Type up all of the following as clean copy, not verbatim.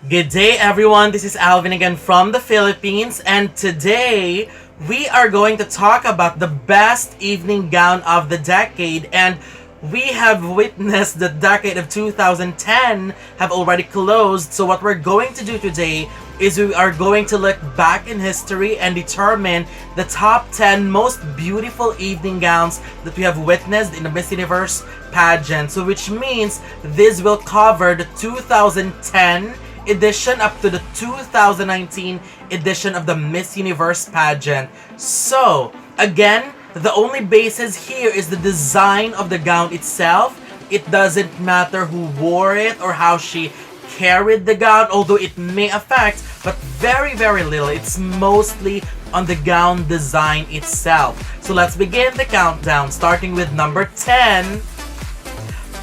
Good day, everyone. This is Alvin again from the Philippines, and today we are going to talk about the best evening gown of the decade. And we have witnessed the decade of 2010 have already closed. So what we're going to do today is we are going to look back in history and determine the top 10 most beautiful evening gowns that we have witnessed in the Miss Universe pageant. So which means this will cover the 2010 edition up to the 2019 edition of the Miss Universe pageant. So, again, the only basis here is the design of the gown itself. It doesn't matter who wore it or how she carried the gown, although it may affect, but very, very little. It's mostly on the gown design itself. So let's begin the countdown, starting with number 10.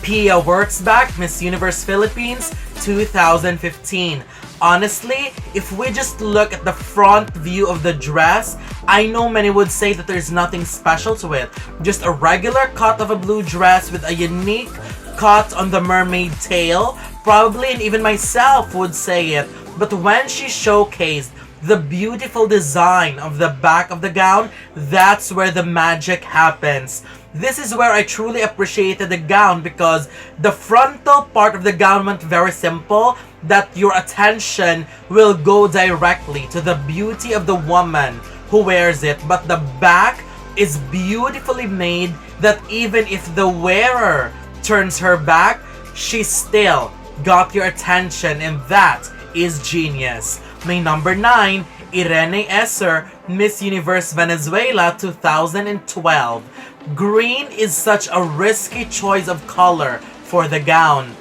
Pia Wurtzbach, Miss Universe Philippines 2015. Honestly, if we just look at the front view of the dress, I know many would say that there's nothing special to it. Just a regular cut of a blue dress with a unique cut on the mermaid tail. Probably, and even myself would say it. But when she showcased the beautiful design of the back of the gown, that's where the magic happens. This is where I truly appreciated the gown because the frontal part of the gown went very simple, that your attention will go directly to the beauty of the woman who wears it, but the back is beautifully made that even if the wearer turns her back, she still got your attention, and that is genius. My number 9, Irene Esser, Miss Universe Venezuela 2012. Green is such a risky choice of color for the gown,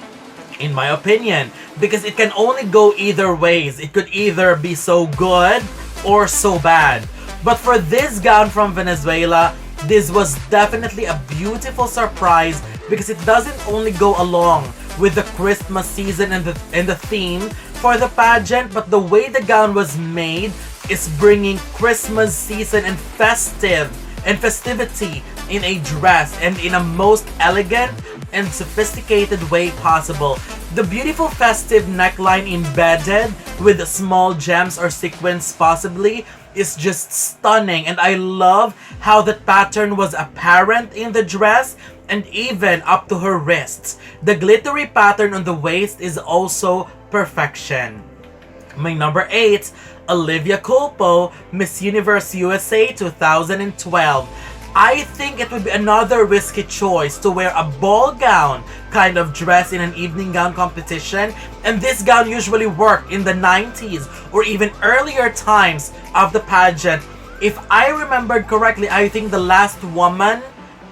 in my opinion, because it can only go either ways. It could either be so good or so bad. But for this gown from Venezuela, this was definitely a beautiful surprise because it doesn't only go along with the Christmas season and the theme for the pageant, but the way the gown was made is bringing Christmas season and festivity in a dress and in a most elegant and sophisticated way possible. The beautiful festive neckline embedded with small gems or sequins possibly is just stunning, and I love how that pattern was apparent in the dress and even up to her wrists. The glittery pattern on the waist is also perfection. My number 8, Olivia Culpo, Miss Universe USA 2012. I think it would be another risky choice to wear a ball gown kind of dress in an evening gown competition, and this gown usually worked in the 90s or even earlier times of the pageant. If I remembered correctly, I think the last woman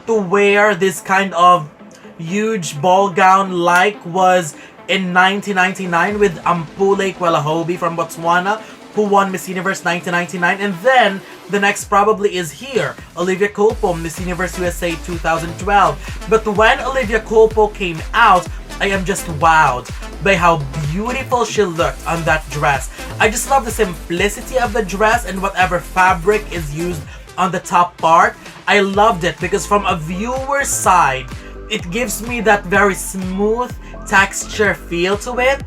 to wear this kind of huge ball gown was in 1999 with Ampule Kwalahobi from Botswana, who won Miss Universe 1999, and then the next probably is here, Olivia Culpo, Miss Universe USA 2012. But when Olivia Culpo came out, I am just wowed by how beautiful she looked on that dress. I just love the simplicity of the dress and whatever fabric is used on the top part. I loved it because from a viewer's side, it gives me that very smooth texture feel to it.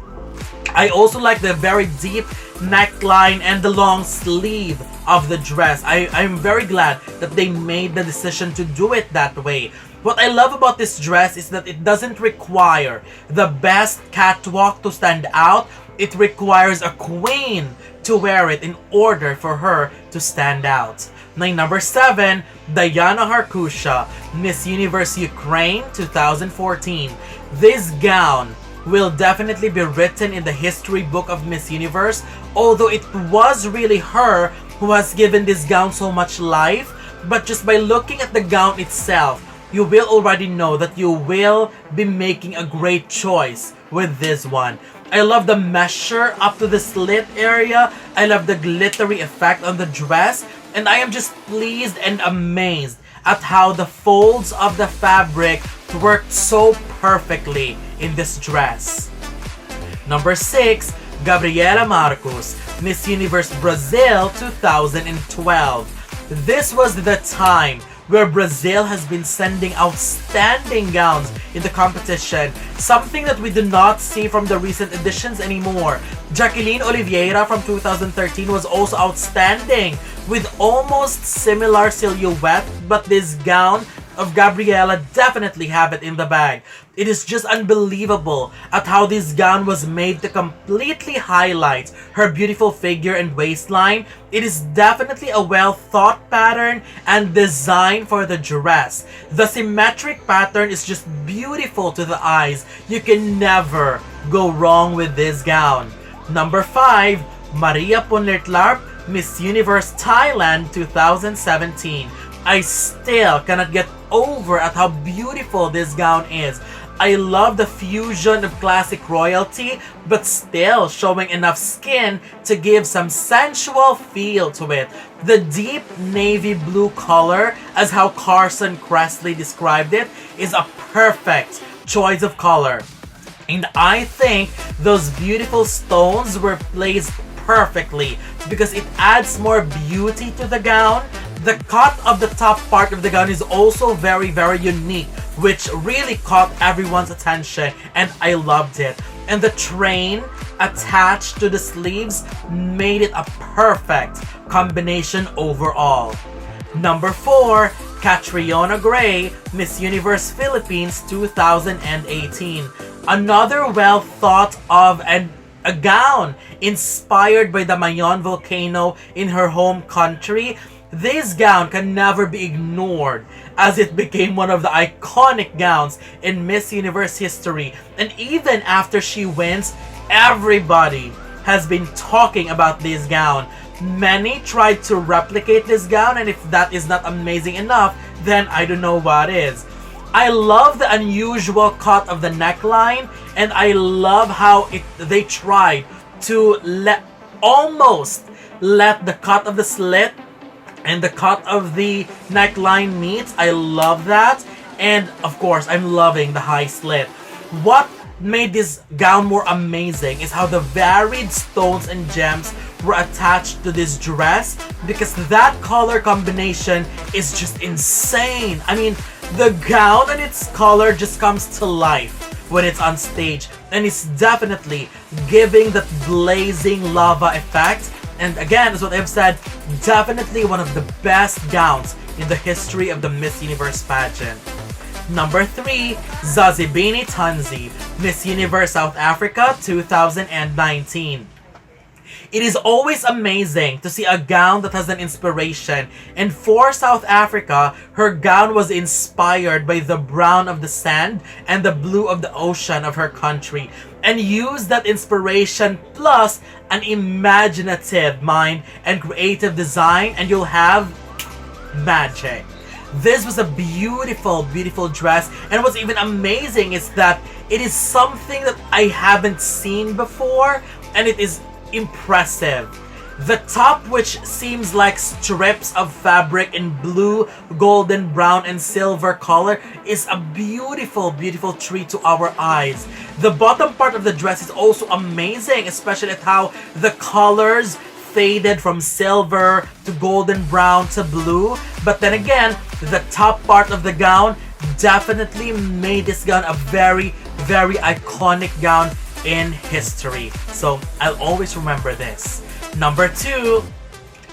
I also like the very deep neckline and the long sleeve of the dress. I'm very glad that they made the decision to do it that way. What I love about this dress is that it doesn't require the best catwalk to stand out. It requires a queen to wear it in order for her to stand out. My number 7, Diana Harkusha, Miss Universe Ukraine 2014. This gown will definitely be written in the history book of Miss Universe, although it was really her who has given this gown so much life. But just by looking at the gown itself, you will already know that you will be making a great choice with this one. I love the measure up to the slit area. I love the glittery effect on the dress, and I am just pleased and amazed at how the folds of the fabric worked so perfectly in this dress. Number 6, Gabriela Markus, Miss Universe Brazil 2012. This was the time where Brazil has been sending outstanding gowns in the competition, something that we do not see from the recent editions anymore. Jacqueline Oliveira from 2013 was also outstanding with almost similar silhouette, but this gown of Gabriela definitely have it in the bag. It is just unbelievable at how this gown was made to completely highlight her beautiful figure and waistline. It is definitely a well thought pattern and design for the dress. The symmetric pattern is just beautiful to the eyes. You can never go wrong with this gown. Number 5, Maria Poonlertlarp, Miss Universe Thailand 2017. I still cannot get over at how beautiful this gown is. I love the fusion of classic royalty, but still showing enough skin to give some sensual feel to it. The deep navy blue color, as how Carson Kressley described it, is a perfect choice of color. And I think those beautiful stones were placed perfectly because it adds more beauty to the gown. The cut of the top part of the gown is also very, very unique, which really caught everyone's attention, and I loved it. And the train attached to the sleeves made it a perfect combination overall. Number 4, Catriona Gray, Miss Universe Philippines 2018. Another well thought of and a gown inspired by the Mayon volcano in her home country. This gown can never be ignored as it became one of the iconic gowns in Miss Universe history. And even after she wins, everybody has been talking about this gown. Many tried to replicate this gown, and if that is not amazing enough, then I don't know what is. I love the unusual cut of the neckline, and I love how they tried to almost let the cut of the slit and the cut of the neckline meet. I love that. And of course, I'm loving the high slit. What made this gown more amazing is how the varied stones and gems were attached to this dress, because that color combination is just insane. I mean, the gown and its color just comes to life when it's on stage, and it's definitely giving that blazing lava effect. And again, as what I've said, definitely one of the best gowns in the history of the Miss Universe pageant. Number 3, Zazibini Tanzi, Miss Universe South Africa 2019. It is always amazing to see a gown that has an inspiration, and for South Africa, her gown was inspired by the brown of the sand and the blue of the ocean of her country, and used that inspiration plus an imaginative mind and creative design, and you'll have magic. This was a beautiful, beautiful dress, and what's even amazing is that it is something that I haven't seen before, and it is impressive. The top, which seems like strips of fabric in blue, golden brown, and silver color, is a beautiful, beautiful treat to our eyes. The bottom part of the dress is also amazing, especially at how the colors faded from silver to golden brown to blue. But then again, the top part of the gown definitely made this gown a very, very iconic gown in history. So I'll always remember this. Number 2,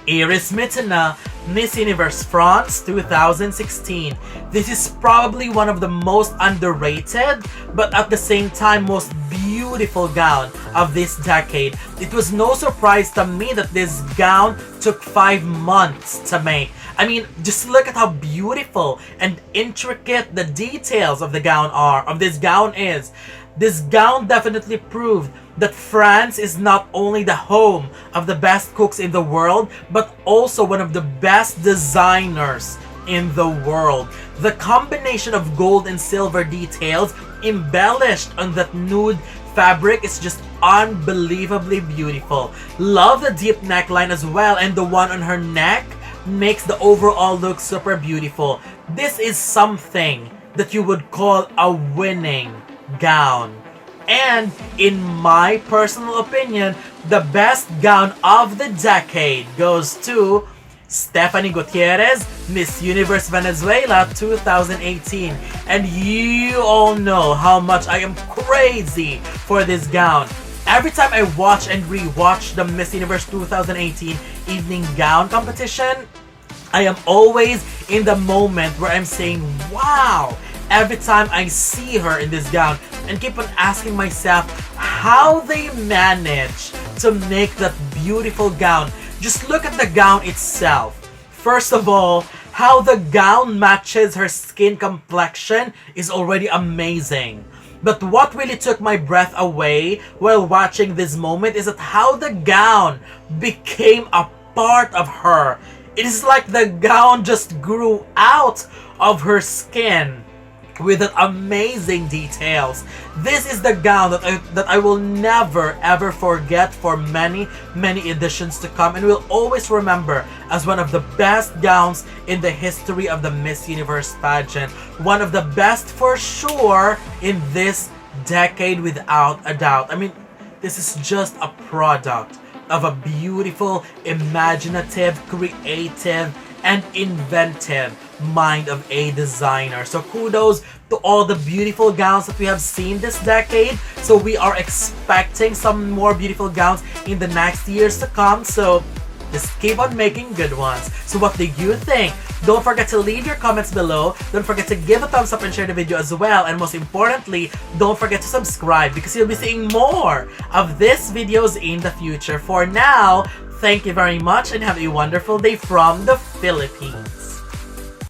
Iris Mitena, Miss Universe France 2016. This is probably one of the most underrated, but at the same time most beautiful gown of this decade. It was no surprise to me that this gown took 5 months to make. I mean, just look at how beautiful and intricate the details of the gown are, of this gown is. This gown definitely proved that France is not only the home of the best cooks in the world, but also one of the best designers in the world. The combination of gold and silver details embellished on that nude fabric is just unbelievably beautiful. Love the deep neckline as well, and the one on her neck makes the overall look super beautiful. This is something that you would call a winning gown. And in my personal opinion, the best gown of the decade goes to Stephanie Gutierrez, Miss Universe Venezuela 2018. And you all know how much I am crazy for this gown. Every time I watch and re-watch the Miss Universe 2018 evening gown competition, I am always in the moment where I'm saying, wow, every time I see her in this gown, and keep on asking myself how they manage to make that beautiful gown. Just look at the gown itself. First of all, how the gown matches her skin complexion is already amazing. But what really took my breath away while watching this moment is that how the gown became a part of her. It is like the gown just grew out of her skin with that amazing details. This is the gown that I will never ever forget for many editions to come, and will always remember as one of the best gowns in the history of the Miss Universe pageant. One of the best for sure in this decade without a doubt. I mean, this is just a product of a beautiful, imaginative, creative, and inventive mind of a designer. So kudos to all the beautiful gowns that we have seen this decade. So we are expecting some more beautiful gowns in the next years to come. So just keep on making good ones. So what do you think? Don't forget to leave your comments below. Don't forget to give a thumbs up and share the video as well. And most importantly, don't forget to subscribe because you'll be seeing more of these videos in the future. For now, thank you very much and have a wonderful day from the Philippines.